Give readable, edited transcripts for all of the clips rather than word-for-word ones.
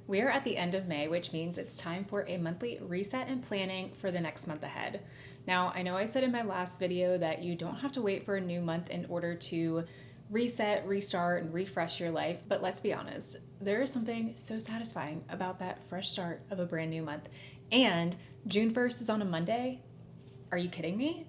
We're at the end of May, which means it's time for a monthly reset and planning for the next month ahead. Now, I know I said in my last video that you don't have to wait for a new month in order to reset, restart, and refresh your life, but let's be honest, there is something so satisfying about that fresh start of a brand new month. And June 1st is on a Monday. Are you kidding me?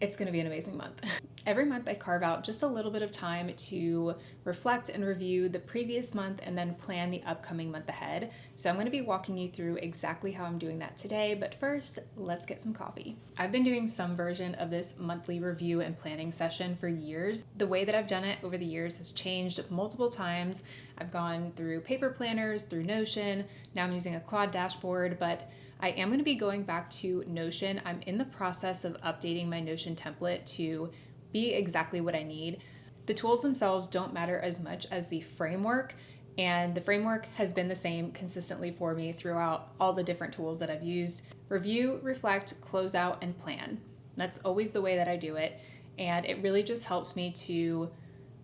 It's going to be an amazing month. Every month I carve out just a little bit of time to reflect and review the previous month and then plan the upcoming month ahead. So I'm going to be walking you through exactly how I'm doing that today, but first, let's get some coffee. I've been doing some version of this monthly review and planning session for years. The way that I've done it over the years has changed multiple times. I've gone through paper planners, through Notion, now I'm using a Claude dashboard, but I am going to be going back to Notion. I'm in the process of updating my Notion template to be exactly what I need. The tools themselves don't matter as much as the framework, and the framework has been the same consistently for me throughout all the different tools that I've used. Review, reflect, close out, and plan. That's always the way that I do it, and it really just helps me to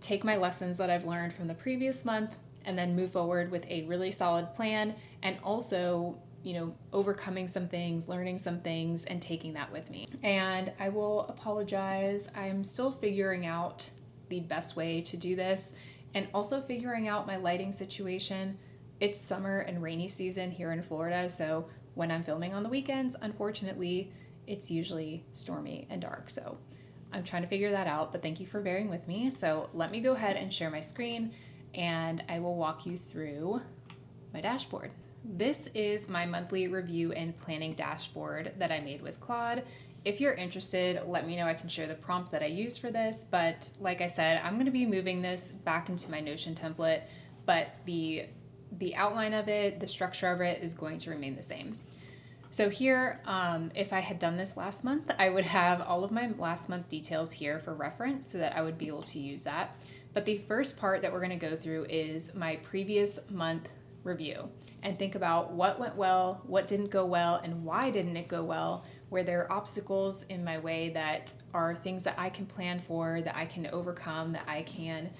take my lessons that I've learned from the previous month and then move forward with a really solid plan, and also overcoming some things, learning some things, and taking that with me. And I will apologize. I'm still figuring out the best way to do this and also figuring out my lighting situation. It's summer and rainy season here in Florida, so when I'm filming on the weekends, unfortunately, it's usually stormy and dark. So I'm trying to figure that out, but thank you for bearing with me. So let me go ahead and share my screen and I will walk you through my dashboard. This is my monthly review and planning dashboard that I made with Claude. If you're interested, let me know. I can share the prompt that I used for this, but like I said, I'm going to be moving this back into my Notion template, but the outline of it, the structure of it is going to remain the same. So here, if I had done this last month, I would have all of my last month details here for reference so that I would be able to use that. But the first part that we're going to go through is my previous month review and think about what went well, what didn't go well, and why didn't it go well, where there are obstacles in my way that are things that I can plan for, that I can overcome, that I can,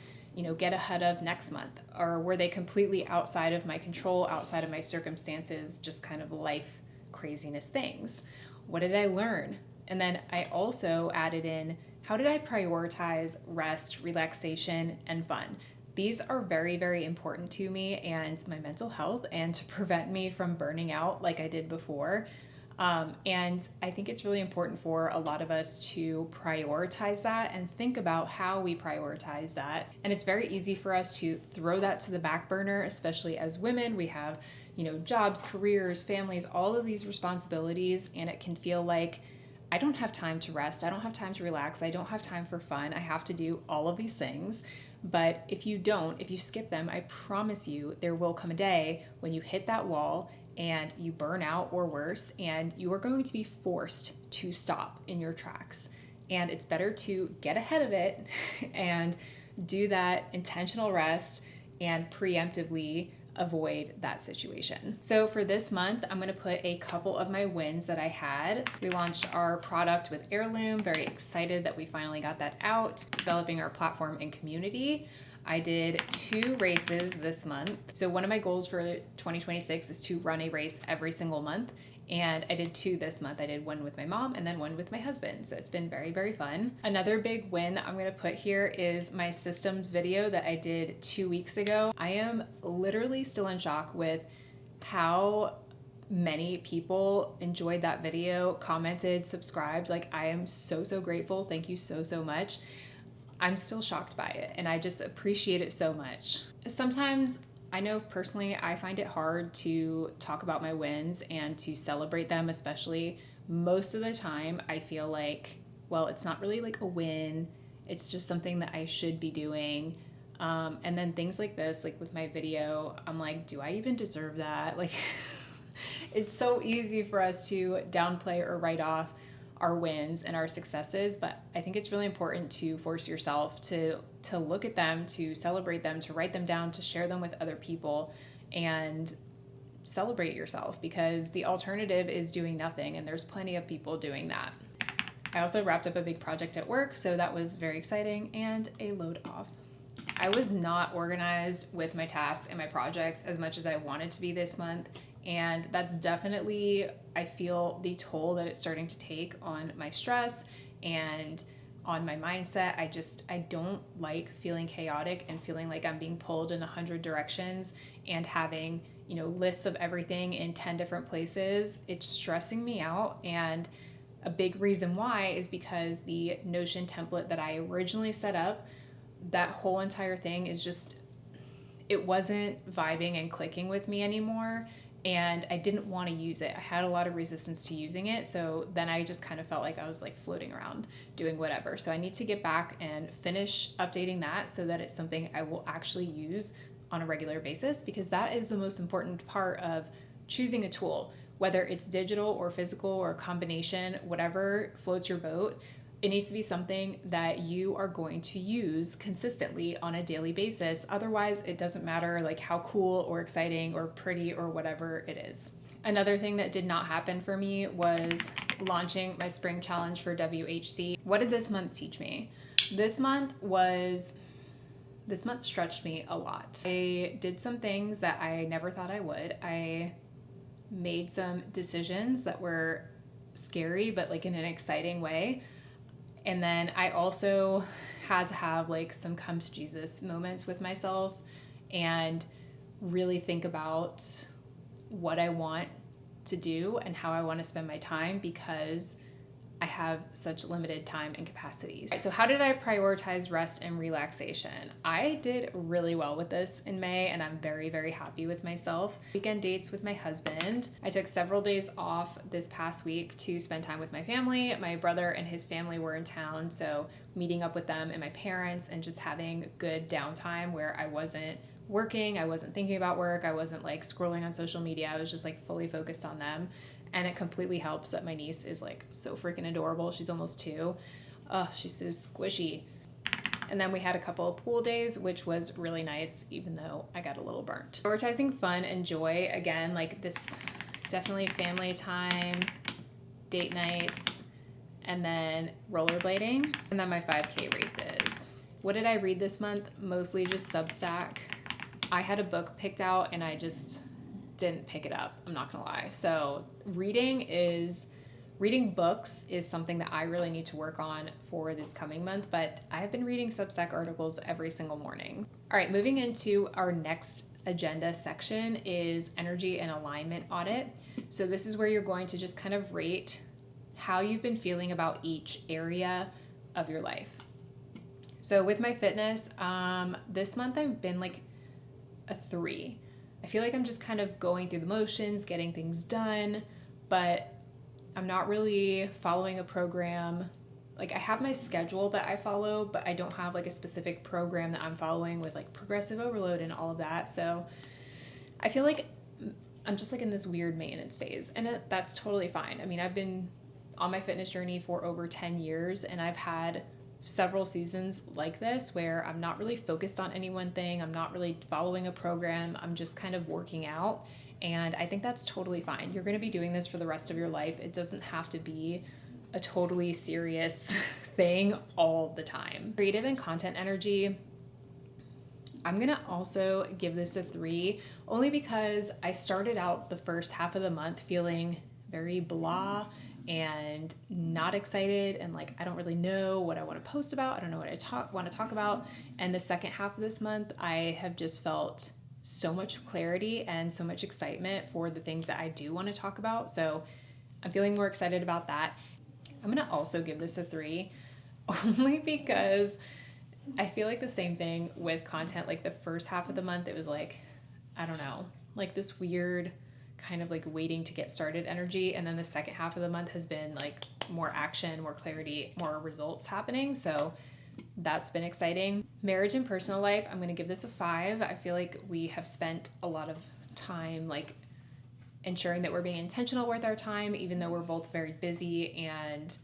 get ahead of next month, or were they completely outside of my control, outside of my circumstances, just kind of life craziness things. What did I learn? And then I also added in, how did I prioritize rest, relaxation, and fun? These are very, very important to me and my mental health and to prevent me from burning out like I did before. And I think it's really important for a lot of us to prioritize that and think about how we prioritize that. And it's very easy for us to throw that to the back burner, especially as women. We have, jobs, careers, families, all of these responsibilities, and it can feel like I don't have time to rest. I don't have time to relax. I don't have time for fun. I have to do all of these things. But if you skip them, I promise you there will come a day when you hit that wall and you burn out or worse, and you are going to be forced to stop in your tracks. And it's better to get ahead of it and do that intentional rest and preemptively avoid that situation. So for this month, I'm going to put a couple of my wins that I had. We launched our product with Heirloom. Very excited that we finally got that out. Developing our platform and community. I did 2 races this month. So one of my goals for 2026 is to run a race every single month. And I did 2 this month. I did one with my mom and then one with my husband. So it's been very, very fun. Another big win that I'm going to put here is my systems video that I did 2 weeks ago. I am literally still in shock with how many people enjoyed that video, commented, subscribed. Like, I am so, so grateful. Thank you so, so much. I'm still shocked by it and I just appreciate it so much. Sometimes I know personally I find it hard to talk about my wins and to celebrate them, especially. Most of the time I feel like, well, it's not really like a win. It's just something that I should be doing. And then things like this, like with my video, I'm like, do I even deserve that? Like, it's so easy for us to downplay or write off our wins and our successes, but I think it's really important to force yourself to look at them, to celebrate them, to write them down, to share them with other people, and celebrate yourself, because the alternative is doing nothing, and there's plenty of people doing that. I also wrapped up a big project at work, so that was very exciting and a load off. I was not organized with my tasks and my projects as much as I wanted to be this month. And that's definitely, I feel the toll that it's starting to take on my stress and on my mindset. I don't like feeling chaotic and feeling like I'm being pulled in 100 directions and having, lists of everything in 10 different places. It's stressing me out. And a big reason why is because the Notion template that I originally set up, that whole entire thing is just, it wasn't vibing and clicking with me anymore. And I didn't want to use it. I had a lot of resistance to using it. So then I just kind of felt like I was like floating around doing whatever. So I need to get back and finish updating that so that it's something I will actually use on a regular basis, because that is the most important part of choosing a tool, whether it's digital or physical or a combination, whatever floats your boat. It needs to be something that you are going to use consistently on a daily basis. Otherwise, it doesn't matter like how cool or exciting or pretty or whatever it is. Another thing that did not happen for me was launching my spring challenge for WHC. What did this month teach me? This month stretched me a lot. I did some things that I never thought I would. I made some decisions that were scary, but like in an exciting way. And then I also had to have like some come to Jesus moments with myself and really think about what I want to do and how I want to spend my time, because I have such limited time and capacity. So how did I prioritize rest and relaxation? I did really well with this in May, and I'm very, very happy with myself. Weekend dates with my husband. I took several days off this past week to spend time with my family. My brother and his family were in town, so meeting up with them and my parents and just having good downtime where I wasn't working, I wasn't thinking about work, I wasn't like scrolling on social media, I was just like fully focused on them. And it completely helps that my niece is like so freaking adorable. She's almost 2. Oh, she's so squishy. And then we had a couple of pool days, which was really nice, even though I got a little burnt. Prioritizing fun and joy, again, like this, definitely family time, date nights, and then rollerblading, and then my 5K races. What did I read this month? Mostly just Substack. I had a book picked out and I just didn't pick it up, I'm not gonna lie. So reading books is something that I really need to work on for this coming month, but I've been reading Substack articles every single morning. All right, moving into our next agenda section is energy and alignment audit. So this is where you're going to just kind of rate how you've been feeling about each area of your life. So with my fitness, this month I've been like a 3. I feel like I'm just kind of going through the motions, getting things done, but I'm not really following a program. Like I have my schedule that I follow, but I don't have like a specific program that I'm following with like progressive overload and all of that. So I feel like I'm just like in this weird maintenance phase, and that's totally fine. I mean, I've been on my fitness journey for over 10 years, and I've had several seasons like this where I'm not really focused on any one thing. I'm not really following a program. I'm just kind of working out. And I think that's totally fine. You're going to be doing this for the rest of your life. It doesn't have to be a totally serious thing all the time. Creative and content energy, I'm going to also give this a 3, only because I started out the first half of the month feeling very blah and not excited, and like I don't really know what I want to post about. I don't know what I want to talk about. And the second half of this month, I have just felt so much clarity and so much excitement for the things that I do want to talk about. So I'm feeling more excited about that. I'm going to also give this a 3, only because I feel like the same thing with content. Like the first half of the month, it was like, I don't know, like this weird kind of like waiting to get started energy. And then the second half of the month has been like more action, more clarity, more results happening. So that's been exciting. Marriage and personal life, I'm going to give this a 5. I feel like we have spent a lot of time like ensuring that we're being intentional with our time, even though we're both very busy and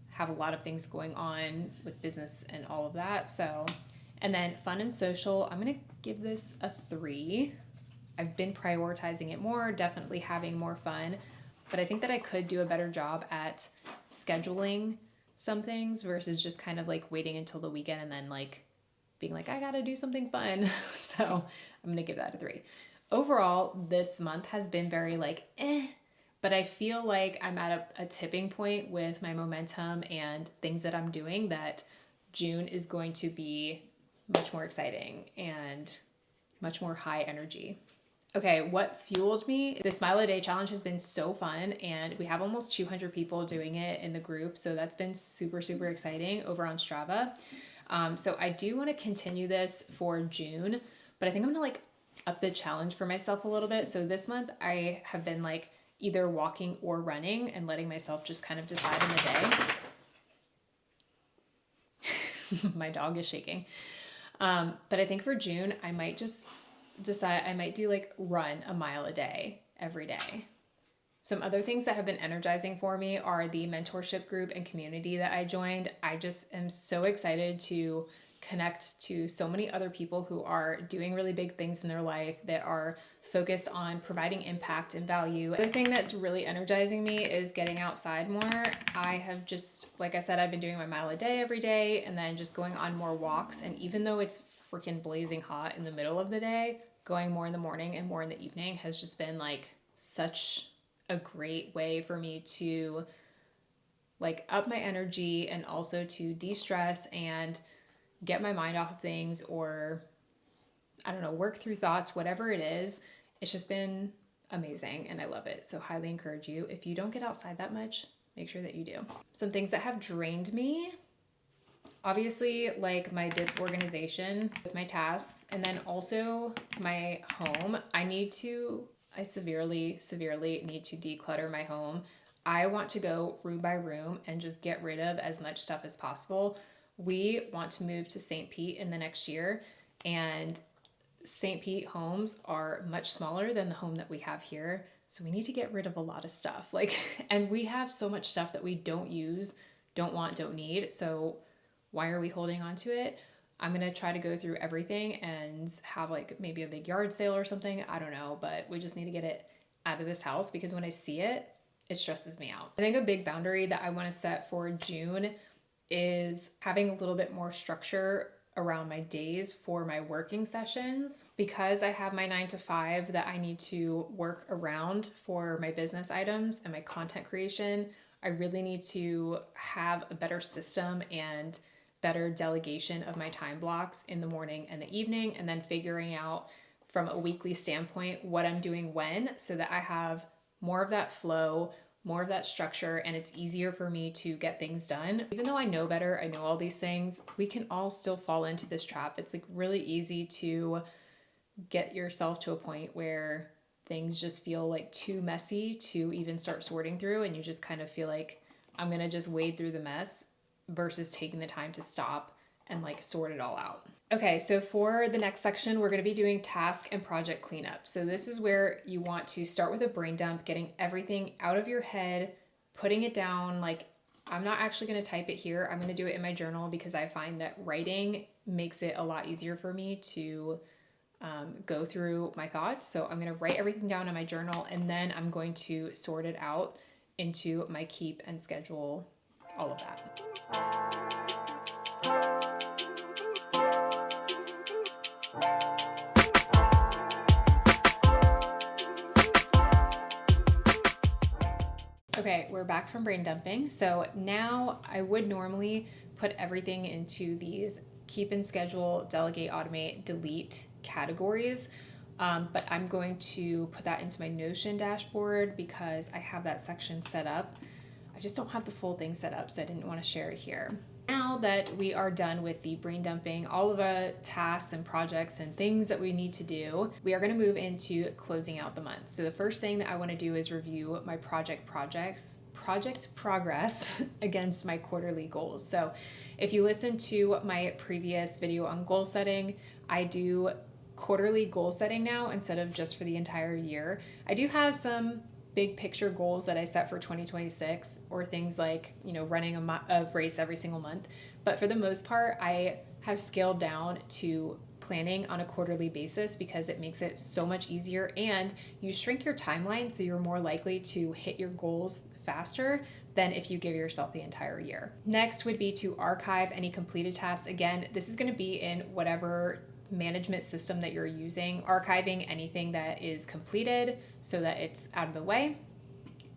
have a lot of things going on with business and all of that. So, and then fun and social, I'm going to give this a 3. I've been prioritizing it more, definitely having more fun, but I think that I could do a better job at scheduling some things versus just kind of like waiting until the weekend and then like being like, I gotta do something fun. So I'm gonna give that a 3. Overall, this month has been very like, but I feel like I'm at a tipping point with my momentum and things that I'm doing that June is going to be much more exciting and much more high energy. Okay, what fueled me? The Smile a Day challenge has been so fun, and we have almost 200 people doing it in the group, so that's been super, super exciting over on Strava. So I do want to continue this for June, but I think I'm gonna like up the challenge for myself a little bit. So this month I have been like either walking or running and letting myself just kind of decide in the day. My dog is shaking. But I think for June, I might just decide I might do like run a mile a day every day. Some other things that have been energizing for me are the mentorship group and community that I joined. I just am so excited to connect to so many other people who are doing really big things in their life that are focused on providing impact and value. The thing that's really energizing me is getting outside more. I have just, like I said, I've been doing my mile a day every day and then just going on more walks. And even though it's freaking blazing hot in the middle of the day, going more in the morning and more in the evening has just been like such a great way for me to like up my energy and also to de-stress and get my mind off of things, or I don't know, work through thoughts, whatever it is. It's just been amazing and I love it. So highly encourage you. If you don't get outside that much, make sure that you do. Some things that have drained me, obviously like my disorganization with my tasks, and then also my home. I severely need to declutter my home. I want to go room by room and just get rid of as much stuff as possible. We want to move to St. Pete in the next year, and St. Pete homes are much smaller than the home that we have here. So we need to get rid of a lot of stuff. And we have so much stuff that we don't use, don't want, don't need. So why are we holding on to it? I'm going to try to go through everything and have like maybe a big yard sale or something. I don't know, but we just need to get it out of this house because when I see it, it stresses me out. I think a big boundary that I want to set for June is having a little bit more structure around my days for my working sessions, because I have my 9 to 5 that I need to work around for my business items and my content creation. I really need to have a better system and better delegation of my time blocks in the morning and the evening, and then figuring out from a weekly standpoint what I'm doing when, so that I have more of that flow, more of that structure, and it's easier for me to get things done. Even though I know better, I know all these things, we can all still fall into this trap. It's like really easy to get yourself to a point where things just feel like too messy to even start sorting through, and you just kind of feel like I'm gonna just wade through the mess versus taking the time to stop and like sort it all out. Okay, so for the next section, we're going to be doing task and project cleanup. So this is where you want to start with a brain dump, getting everything out of your head, putting it down. Like, I'm not actually going to type it here. I'm going to do it in my journal because I find that writing makes it a lot easier for me to go through my thoughts. So I'm going to write everything down in my journal, and then I'm going to sort it out into my keep and schedule, all of that. Okay, we're back from brain dumping. So now I would normally put everything into these keep and schedule, delegate, automate, delete categories. But I'm going to put that into my Notion dashboard because I have that section set up. I just don't have the full thing set up, so I didn't want to share it here. Now that we are done with the brain dumping, all of the tasks and projects and things that we need to do, we are going to move into closing out the month. So the first thing that I want to do is review my project progress against my quarterly goals. So if you listen to my previous video on goal setting, I do quarterly goal setting now instead of just for the entire year. I do have some big picture goals that I set for 2026, or things like, running a race every single month. But for the most part, I have scaled down to planning on a quarterly basis because it makes it so much easier, and you shrink your timeline so you're more likely to hit your goals faster than if you give yourself the entire year. Next would be to archive any completed tasks. Again, this is going to be in whatever management system that you're using, archiving anything that is completed so that it's out of the way.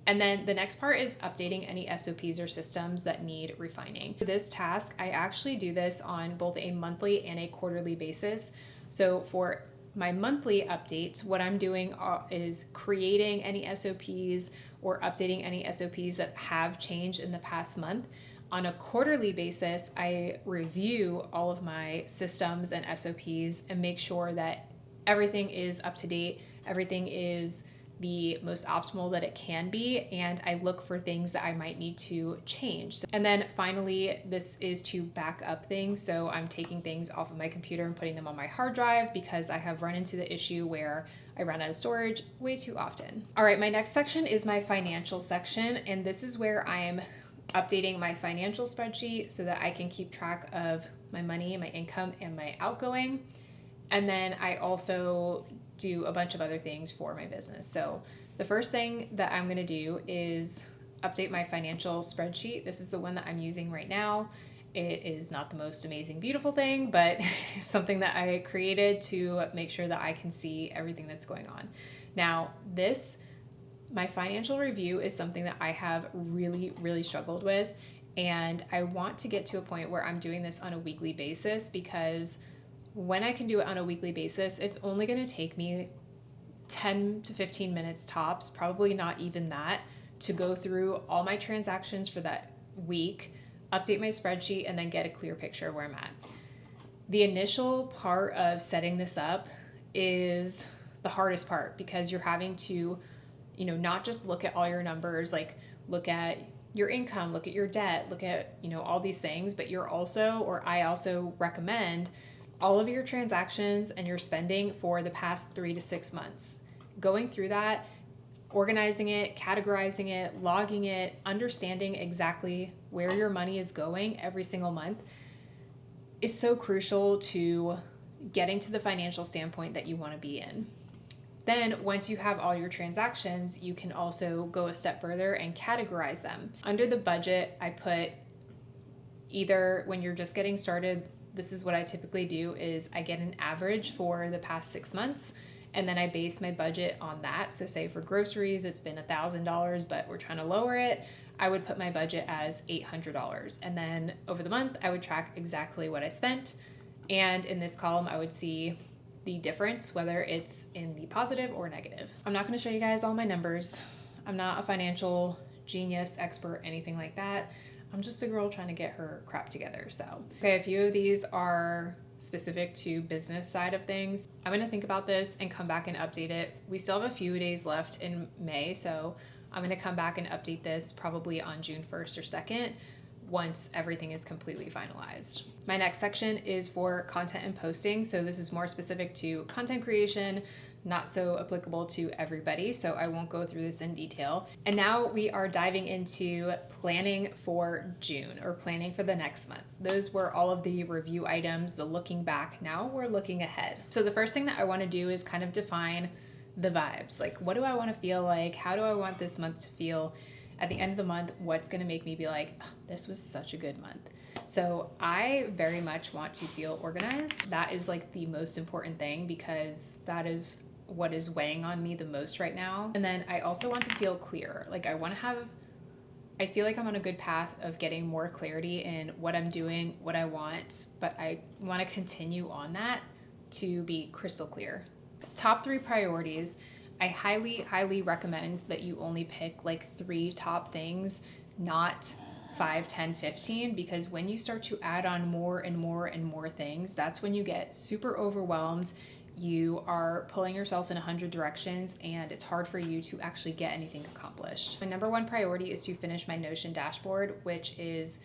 And then the next part is updating any SOPs or systems that need refining. For this task, I actually do this on both a monthly and a quarterly basis. So for my monthly updates, what I'm doing is creating any SOPs or updating any SOPs that have changed in the past month. On a quarterly basis, I review all of my systems and SOPs and make sure that everything is up to date, everything is the most optimal that it can be, and I look for things that I might need to change. And then finally, this is to back up things. So I'm taking things off of my computer and putting them on my hard drive because I have run into the issue where I run out of storage way too often. All right, my next section is my financial section, and this is where I'm updating my financial spreadsheet so that I can keep track of my money, my income, and my outgoing. And then I also do a bunch of other things for my business. So the first thing that I'm going to do is update my financial spreadsheet. This is the one that I'm using right now. It is not the most amazing, beautiful thing, but something that I created to make sure that I can see everything that's going on. Now, my financial review is something that I have really, really struggled with. And I want to get to a point where I'm doing this on a weekly basis, because when I can do it on a weekly basis, it's only going to take me 10 to 15 minutes tops, probably not even that, to go through all my transactions for that week, update my spreadsheet, and then get a clear picture of where I'm at. The initial part of setting this up is the hardest part, because you're having to, not just look at all your numbers, like look at your income, look at your debt, look at, all these things, but I also recommend all of your transactions and your spending for the past 3 to 6 months. Going through that, organizing it, categorizing it, logging it, understanding exactly where your money is going every single month is so crucial to getting to the financial standpoint that you want to be in. Then once you have all your transactions, you can also go a step further and categorize them. Under the budget, I put either, when you're just getting started, this is what I typically do, is I get an average for the past 6 months, and then I base my budget on that. So say for groceries, it's been $1,000, but we're trying to lower it. I would put my budget as $800. And then over the month, I would track exactly what I spent. And in this column, I would see the difference, whether it's in the positive or negative. I'm not going to show you guys all my numbers. I'm not a financial genius, expert, anything like that. I'm just a girl trying to get her crap together. So, okay, a few of these are specific to business side of things. I'm going to think about this and come back and update it. We still have a few days left in May, so I'm going to come back and update this probably on June 1st or 2nd once everything is completely finalized. My next section is for content and posting. So this is more specific to content creation, not so applicable to everybody, so I won't go through this in detail. And now we are diving into planning for June, or planning for the next month. Those were all of the review items, the looking back. Now we're looking ahead. So the first thing that I want to do is kind of define the vibes. Like, what do I want to feel like? How do I want this month to feel? At the end of the month, what's going to make me be like, oh, this was such a good month? So I very much want to feel organized. That is like the most important thing, because that is what is weighing on me the most right now. And then I also want to feel clear. Like I feel like I'm on a good path of getting more clarity in what I'm doing, what I want, but I want to continue on that to be crystal clear. Top 3 priorities. I highly, highly recommend that you only pick like 3 top things, not 5, 10, 15, because when you start to add on more and more and more things, that's when you get super overwhelmed. You are pulling yourself in 100 directions, and it's hard for you to actually get anything accomplished. My number 1 priority is to finish my Notion dashboard, which is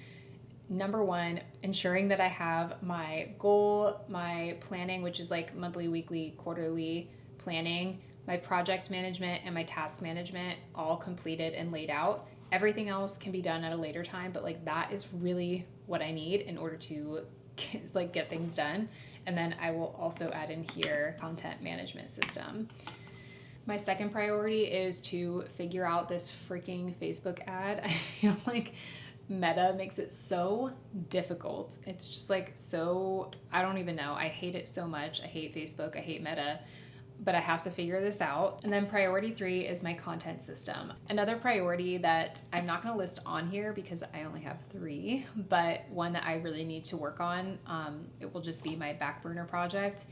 number 1, ensuring that I have my goal, my planning, which is like monthly, weekly, quarterly planning, my project management and my task management all completed and laid out. Everything else can be done at a later time, but like that is really what I need in order to get things done. And then I will also add in here content management system. My second priority is to figure out this freaking Facebook ad. I feel like Meta makes it so difficult. It's just like so, I don't even know. I hate it so much. I hate Facebook. I hate Meta. But I have to figure this out. And then priority 3 is my content system. Another priority that I'm not going to list on here because I only have 3, but one that I really need to work on, it will just be my back burner project,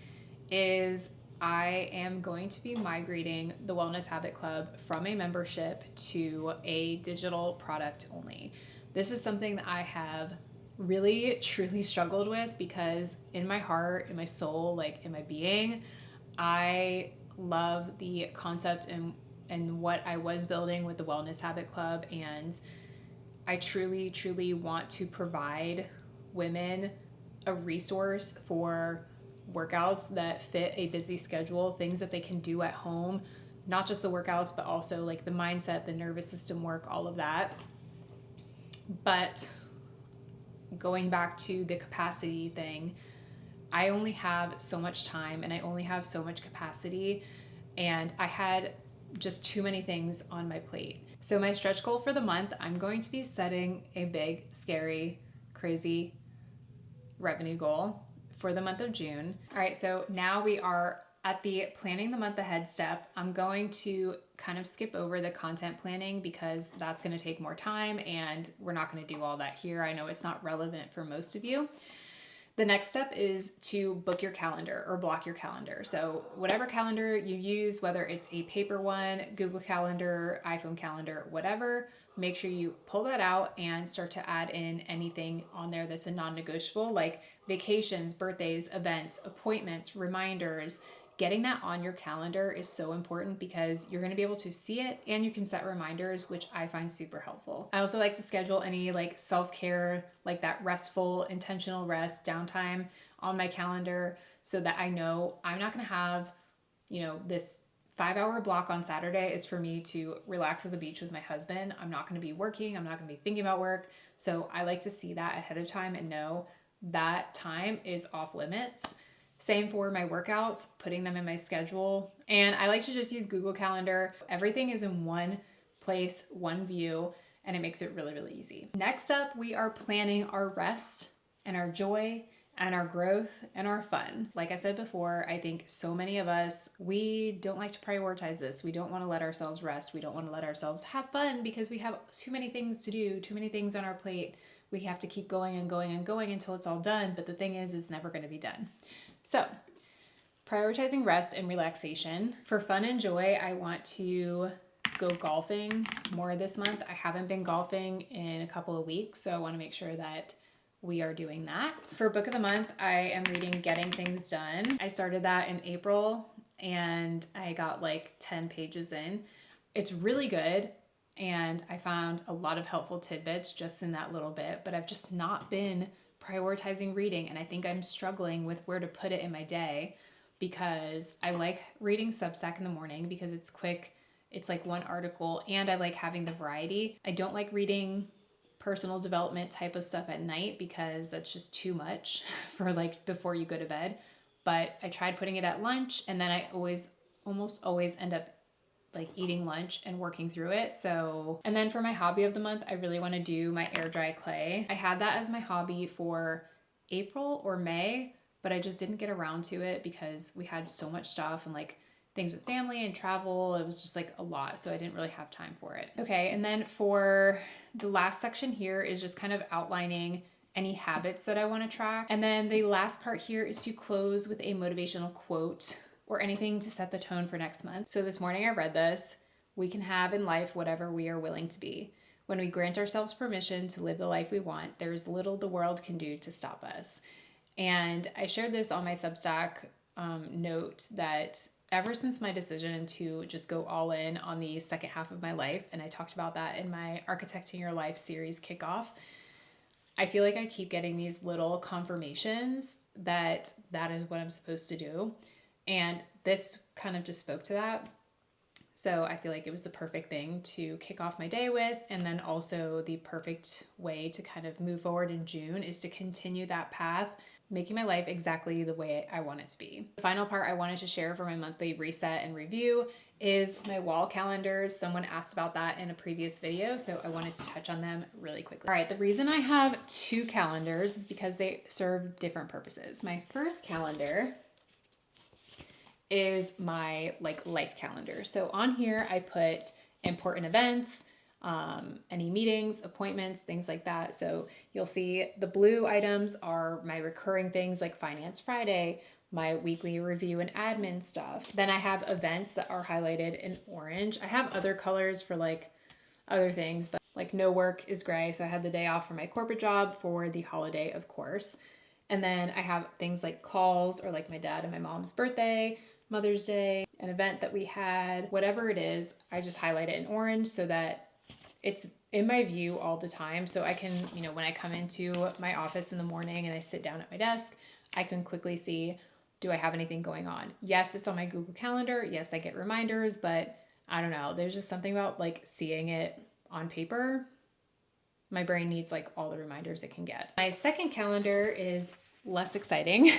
is I am going to be migrating the Wellness Habit Club from a membership to a digital product only. This is something that I have really truly struggled with because in my heart, in my soul, like in my being, I love the concept and what I was building with the Wellness Habit Club, and I truly, truly want to provide women a resource for workouts that fit a busy schedule, things that they can do at home, not just the workouts, but also like the mindset, the nervous system work, all of that. But going back to the capacity thing, I only have so much time and I only have so much capacity, and I had just too many things on my plate. So my stretch goal for the month, I'm going to be setting a big, scary, crazy revenue goal for the month of June. All right, so now we are at the planning the month ahead step. I'm going to kind of skip over the content planning because that's going to take more time and we're not going to do all that here. I know it's not relevant for most of you. The next step is to book your calendar or block your calendar. So whatever calendar you use, whether it's a paper one, Google Calendar, iPhone calendar, whatever, make sure you pull that out and start to add in anything on there that's a non-negotiable, like vacations, birthdays, events, appointments, reminders. Getting that on your calendar is so important because you're going to be able to see it and you can set reminders, which I find super helpful. I also like to schedule any like self-care, like that restful, intentional rest, downtime on my calendar so that I know I'm not going to have, this 5-hour block on Saturday is for me to relax at the beach with my husband. I'm not going to be working. I'm not going to be thinking about work. So I like to see that ahead of time and know that time is off limits. Same for my workouts, putting them in my schedule. And I like to just use Google Calendar. Everything is in one place, one view, and it makes it really, really easy. Next up, we are planning our rest and our joy and our growth and our fun. Like I said before, I think so many of us, we don't like to prioritize this. We don't want to let ourselves rest. We don't want to let ourselves have fun because we have too many things to do, too many things on our plate. We have to keep going and going and going until it's all done. But the thing is, it's never going to be done. So, prioritizing rest and relaxation. For fun and joy, I want to go golfing more this month. I haven't been golfing in a couple of weeks, so I want to make sure that we are doing that. For book of the month, I am reading Getting Things Done. I started that in April and I got like 10 pages in. It's really good. And I found a lot of helpful tidbits just in that little bit, but I've just not been prioritizing reading. And I think I'm struggling with where to put it in my day because I like reading Substack in the morning because it's quick. It's like one article and I like having the variety. I don't like reading personal development type of stuff at night because that's just too much for like before you go to bed. But I tried putting it at lunch and then I almost always end up like eating lunch and working through it. So, and then for my hobby of the month, I really want to do my air dry clay. I had that as my hobby for April or May, but I just didn't get around to it because we had so much stuff and like things with family and travel. It was just like a lot. So I didn't really have time for it. Okay. And then for the last section here is just kind of outlining any habits that I want to track. And then the last part here is to close with a motivational quote or anything to set the tone for next month. So this morning I read this: we can have in life whatever we are willing to be. When we grant ourselves permission to live the life we want, there is little the world can do to stop us. And I shared this on my Substack note that ever since my decision to just go all in on the second half of my life, and I talked about that in my Architecting Your Life series kickoff, I feel like I keep getting these little confirmations that that is what I'm supposed to do. And this kind of just spoke to that. So I feel like it was the perfect thing to kick off my day with. And then also the perfect way to kind of move forward in June is to continue that path, making my life exactly the way I want it to be. The final part I wanted to share for my monthly reset and review is my wall calendars. Someone asked about that in a previous video, so I wanted to touch on them really quickly. All right, the reason I have 2 calendars is because they serve different purposes. My first calendar is my life calendar. So on here I put important events, any meetings, appointments, things like that. So you'll see the blue items are my recurring things like Finance Friday, my weekly review and admin stuff. Then I have events that are highlighted in orange. I have other colors for other things, but no work is gray. So I had the day off from my corporate job for the holiday, of course. And then I have things like calls or my dad and my mom's birthday, Mother's Day, an event that we had, whatever it is, I just highlight it in orange so that it's in my view all the time. So I can, when I come into my office in the morning and I sit down at my desk, I can quickly see, do I have anything going on? Yes, it's on my Google Calendar. Yes, I get reminders, but I don't know. There's just something about seeing it on paper. My brain needs all the reminders it can get. My second calendar is less exciting.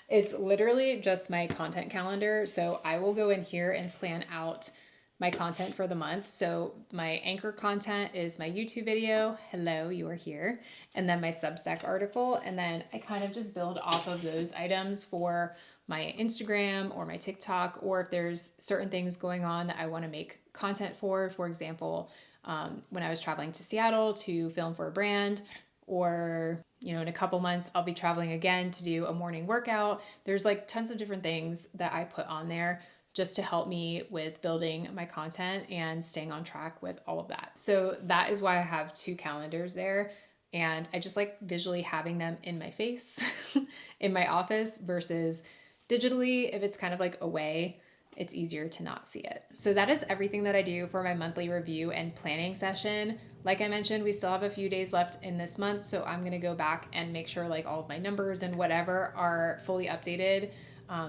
It's literally just my content calendar. So I will go in here and plan out my content for the month. So my anchor content is my YouTube video. Hello, you are here. And then my Substack article. And then I kind of just build off of those items for my Instagram or my TikTok, or if there's certain things going on that I want to make content for example, when I was traveling to Seattle to film for a brand, or in a couple months I'll be traveling again to do a morning workout. There's tons of different things that I put on there just to help me with building my content and staying on track with all of that. So that is why I have 2 calendars there. And I just visually having them in my face in my office versus digitally. If it's kind of away, it's easier to not see it. So that is everything that I do for my monthly review and planning session. Like I mentioned, we still have a few days left in this month, so I'm gonna go back and make sure all of my numbers and whatever are fully updated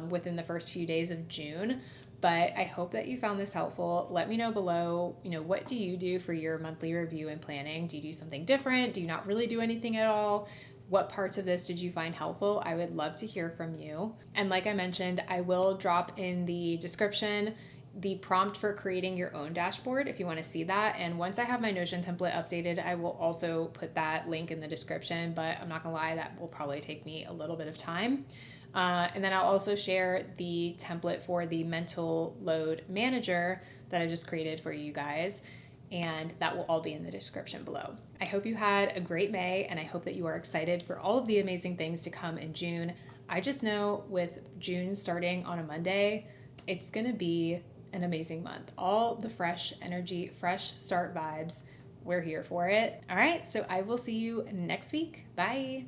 within the first few days of June. But I hope that you found this helpful. Let me know below, what do you do for your monthly review and planning? Do you do something different? Do you not really do anything at all? What parts of this did you find helpful? I would love to hear from you. And like I mentioned, I will drop in the description the prompt for creating your own dashboard if you want to see that. And once I have my Notion template updated, I will also put that link in the description, but I'm not gonna lie, that will probably take me a little bit of time. And then I'll also share the template for the mental load manager that I just created for you guys. And that will all be in the description below. I hope you had a great May, and I hope that you are excited for all of the amazing things to come in June. I just know with June starting on a Monday, it's gonna be an amazing month. All the fresh energy, fresh start vibes, we're here for it. All right, so I will see you next week. Bye.